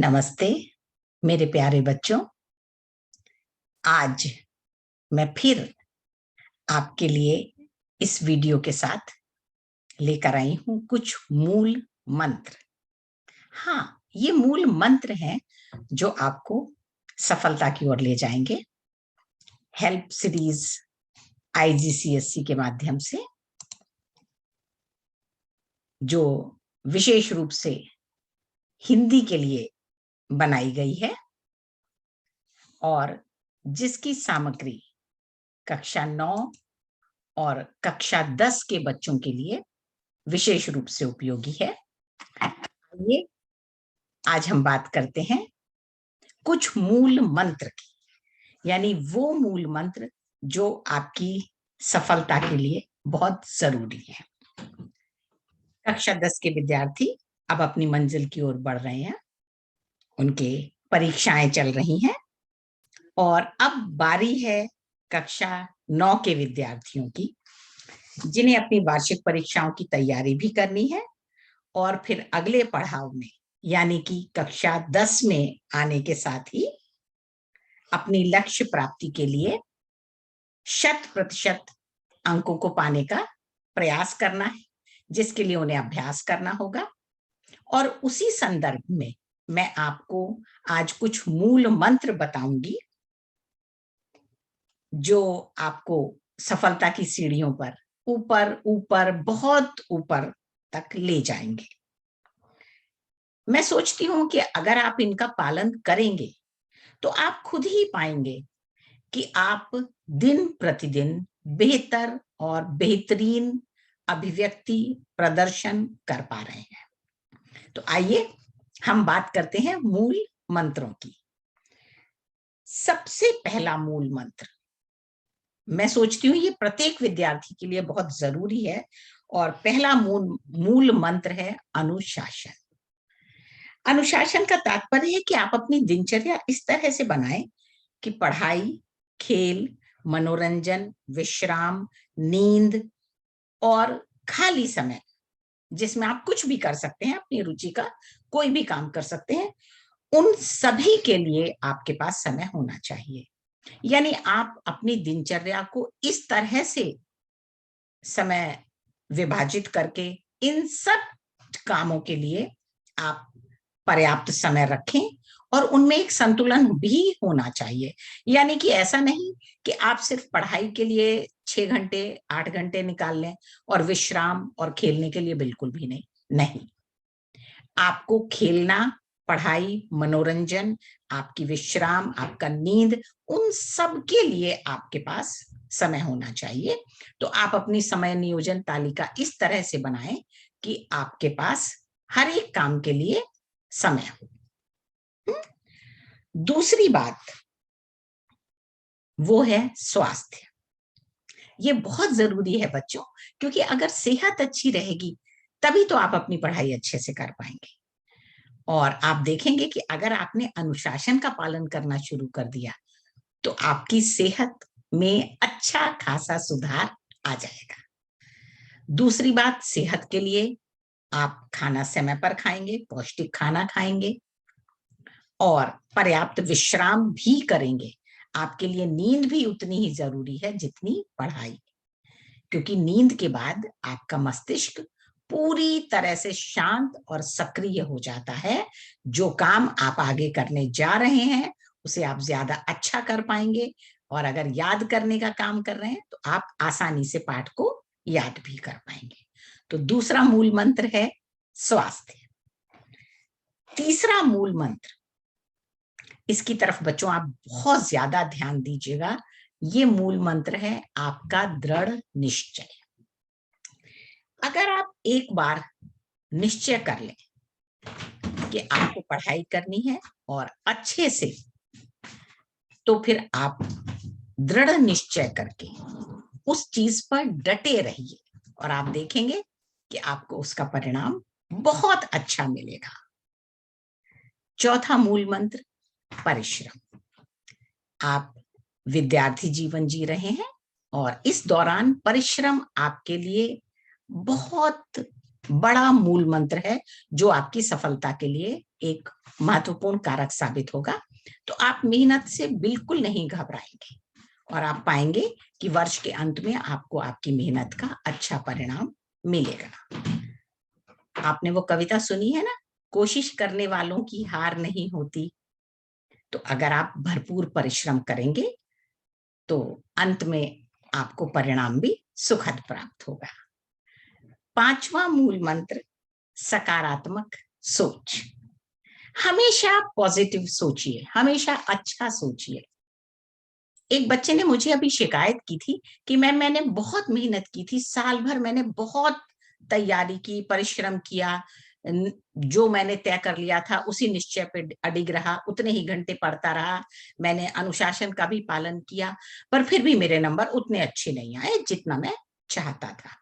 नमस्ते मेरे प्यारे बच्चों। आज मैं फिर आपके लिए इस वीडियो के साथ लेकर आई हूं कुछ मूल मंत्र। हाँ, ये मूल मंत्र हैं जो आपको सफलता की ओर ले जाएंगे। हेल्प सीरीज आईजीसीएसई के माध्यम से जो विशेष रूप से हिंदी के लिए बनाई गई है और जिसकी सामग्री कक्षा 9 और कक्षा 10 के बच्चों के लिए विशेष रूप से उपयोगी है। आइए आज हम बात करते हैं कुछ मूल मंत्र की, यानी वो मूल मंत्र जो आपकी सफलता के लिए बहुत जरूरी है। कक्षा 10 के विद्यार्थी अब अपनी मंजिल की ओर बढ़ रहे हैं, उनके परीक्षाएं चल रही हैं और अब बारी है कक्षा 9 के विद्यार्थियों की, जिन्हें अपनी वार्षिक परीक्षाओं की तैयारी भी करनी है और फिर अगले पड़ाव में यानी कि कक्षा 10 में आने के साथ ही अपनी लक्ष्य प्राप्ति के लिए 100% अंकों को पाने का प्रयास करना है, जिसके लिए उन्हें अभ्यास करना होगा। और उसी संदर्भ में मैं आपको आज कुछ मूल मंत्र बताऊंगी जो आपको सफलता की सीढ़ियों पर ऊपर ऊपर बहुत ऊपर तक ले जाएंगे। मैं सोचती हूं कि अगर आप इनका पालन करेंगे तो आप खुद ही पाएंगे कि आप दिन प्रतिदिन बेहतर और बेहतरीन अभिव्यक्ति प्रदर्शन कर पा रहे हैं। तो आइए हम बात करते हैं मूल मंत्रों की। सबसे पहला मूल मंत्र, मैं सोचती हूँ ये प्रत्येक विद्यार्थी के लिए बहुत जरूरी है और पहला मूल मंत्र है अनुशासन। अनुशासन का तात्पर्य है कि आप अपनी दिनचर्या इस तरह से बनाएं कि पढ़ाई, खेल, मनोरंजन, विश्राम, नींद और खाली समय, जिसमें आप कुछ भी कर सकते हैं, अपनी रुचि का कोई भी काम कर सकते हैं, उन सभी के लिए आपके पास समय होना चाहिए। यानी आप अपनी दिनचर्या को इस तरह से समय विभाजित करके इन सब कामों के लिए आप पर्याप्त समय रखें और उनमें एक संतुलन भी होना चाहिए। यानी कि ऐसा नहीं कि आप सिर्फ पढ़ाई के लिए 6 घंटे 8 घंटे निकाल लें और विश्राम और खेलने के लिए बिल्कुल भी नहीं। नहीं, आपको खेलना, पढ़ाई, मनोरंजन, आपकी विश्राम, आपका नींद, उन सब के लिए आपके पास समय होना चाहिए। तो आप अपनी समय नियोजन तालिका इस तरह से बनाएं कि आपके पास हर एक काम के लिए समय हो। दूसरी बात वो है स्वास्थ्य। ये बहुत जरूरी है बच्चों, क्योंकि अगर सेहत अच्छी रहेगी तभी तो आप अपनी पढ़ाई अच्छे से कर पाएंगे। और आप देखेंगे कि अगर आपने अनुशासन का पालन करना शुरू कर दिया तो आपकी सेहत में अच्छा खासा सुधार आ जाएगा। दूसरी बात, सेहत के लिए आप खाना समय पर खाएंगे, पौष्टिक खाना खाएंगे और पर्याप्त विश्राम भी करेंगे। आपके लिए नींद भी उतनी ही जरूरी है जितनी पढ़ाई, क्योंकि नींद के बाद आपका मस्तिष्क पूरी तरह से शांत और सक्रिय हो जाता है। जो काम आप आगे करने जा रहे हैं उसे आप ज्यादा अच्छा कर पाएंगे और अगर याद करने का काम कर रहे हैं तो आप आसानी से पाठ को याद भी कर पाएंगे। तो दूसरा मूल मंत्र है स्वास्थ्य। तीसरा मूल मंत्र, इसकी तरफ बच्चों आप बहुत ज्यादा ध्यान दीजिएगा। ये मूल मंत्र है आपका दृढ़ निश्चय। अगर आप एक बार निश्चय कर लें कि आपको पढ़ाई करनी है और अच्छे से, तो फिर आप दृढ़ निश्चय करके उस चीज पर डटे रहिए और आप देखेंगे कि आपको उसका परिणाम बहुत अच्छा मिलेगा। चौथा मूल मंत्र परिश्रम। आप विद्यार्थी जीवन जी रहे हैं और इस दौरान परिश्रम आपके लिए बहुत बड़ा मूल मंत्र है जो आपकी सफलता के लिए एक महत्वपूर्ण कारक साबित होगा। तो आप मेहनत से बिल्कुल नहीं घबराएंगे और आप पाएंगे कि वर्ष के अंत में आपको आपकी मेहनत का अच्छा परिणाम मिलेगा। आपने वो कविता सुनी है ना, कोशिश करने वालों की हार नहीं होती। तो अगर आप भरपूर परिश्रम करेंगे तो अंत में आपको परिणाम भी सुखद प्राप्त होगा। पांचवा मूल मंत्र, सकारात्मक सोच। हमेशा पॉजिटिव सोचिए, हमेशा अच्छा सोचिए। एक बच्चे ने मुझे अभी शिकायत की थी कि मैंने बहुत मेहनत की थी, साल भर मैंने बहुत तैयारी की, परिश्रम किया, जो मैंने तय कर लिया था उसी निश्चय पे अडिग रहा, उतने ही घंटे पढ़ता रहा, मैंने अनुशासन का भी पालन किया, पर फिर भी मेरे नंबर उतने अच्छे नहीं आए जितना मैं चाहता था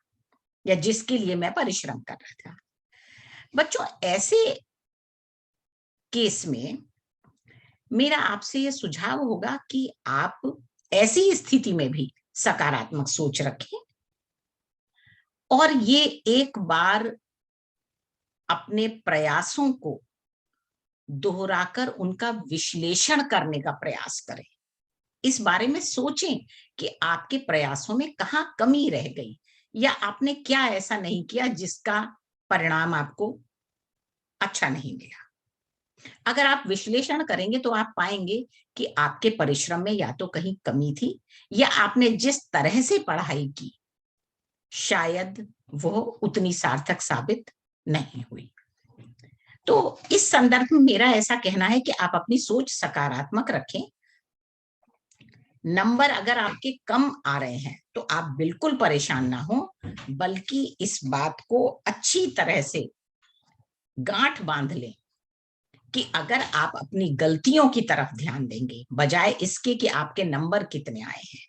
या जिसके लिए मैं परिश्रम कर रहा था। बच्चों, ऐसे केस में मेरा आपसे ये सुझाव होगा कि आप ऐसी स्थिति में भी सकारात्मक सोच रखें और ये एक बार अपने प्रयासों को दोहराकर उनका विश्लेषण करने का प्रयास करें। इस बारे में सोचें कि आपके प्रयासों में कहाँ कमी रह गई या आपने क्या ऐसा नहीं किया जिसका परिणाम आपको अच्छा नहीं मिला। अगर आप विश्लेषण करेंगे तो आप पाएंगे कि आपके परिश्रम में या तो कहीं कमी थी या आपने जिस तरह से पढ़ाई की शायद वो उतनी सार्थक साबित नहीं हुई। तो इस संदर्भ में मेरा ऐसा कहना है कि आप अपनी सोच सकारात्मक रखें। नंबर अगर आपके कम आ रहे हैं तो आप बिल्कुल परेशान ना हो, बल्कि इस बात को अच्छी तरह से गांठ बांध लें कि अगर आप अपनी गलतियों की तरफ ध्यान देंगे बजाय इसके कि आपके नंबर कितने आए हैं।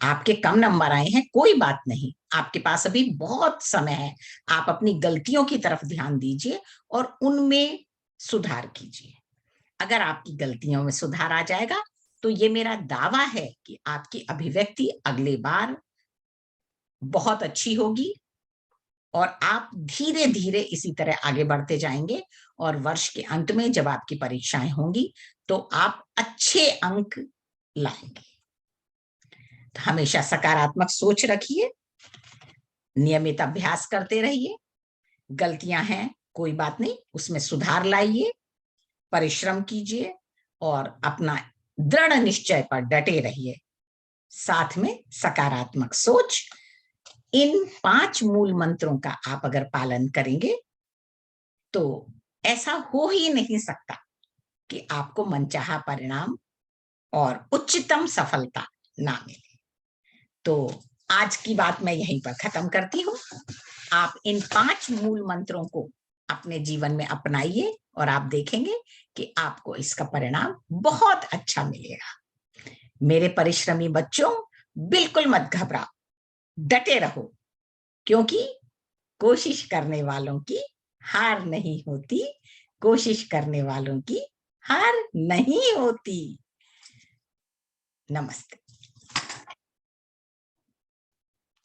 आपके कम नंबर आए हैं, कोई बात नहीं, आपके पास अभी बहुत समय है। आप अपनी गलतियों की तरफ ध्यान दीजिए और उनमें सुधार कीजिए। अगर आपकी गलतियों में सुधार आ जाएगा तो ये मेरा दावा है कि आपकी अभिव्यक्ति अगले बार बहुत अच्छी होगी और आप धीरे धीरे इसी तरह आगे बढ़ते जाएंगे और वर्ष के अंत में जब आपकी परीक्षाएं होंगी तो आप अच्छे अंक लाएंगे। तो हमेशा सकारात्मक सोच रखिए, नियमित अभ्यास करते रहिए, गलतियां हैं कोई बात नहीं, उसमें सुधार लाइए, परिश्रम कीजिए और अपना दृढ़ निश्चय पर डटे रहिए, साथ में सकारात्मक सोच। इन 5 मूल मंत्रों का आप अगर पालन करेंगे तो ऐसा हो ही नहीं सकता कि आपको मनचाहा परिणाम और उच्चतम सफलता ना मिले। तो आज की बात मैं यहीं पर खत्म करती हूँ। आप इन 5 मूल मंत्रों को अपने जीवन में अपनाइए और आप देखेंगे कि आपको इसका परिणाम बहुत अच्छा मिलेगा। मेरे परिश्रमी बच्चों, बिल्कुल मत घबराओ, डटे रहो, क्योंकि कोशिश करने वालों की हार नहीं होती, कोशिश करने वालों की हार नहीं होती। नमस्ते।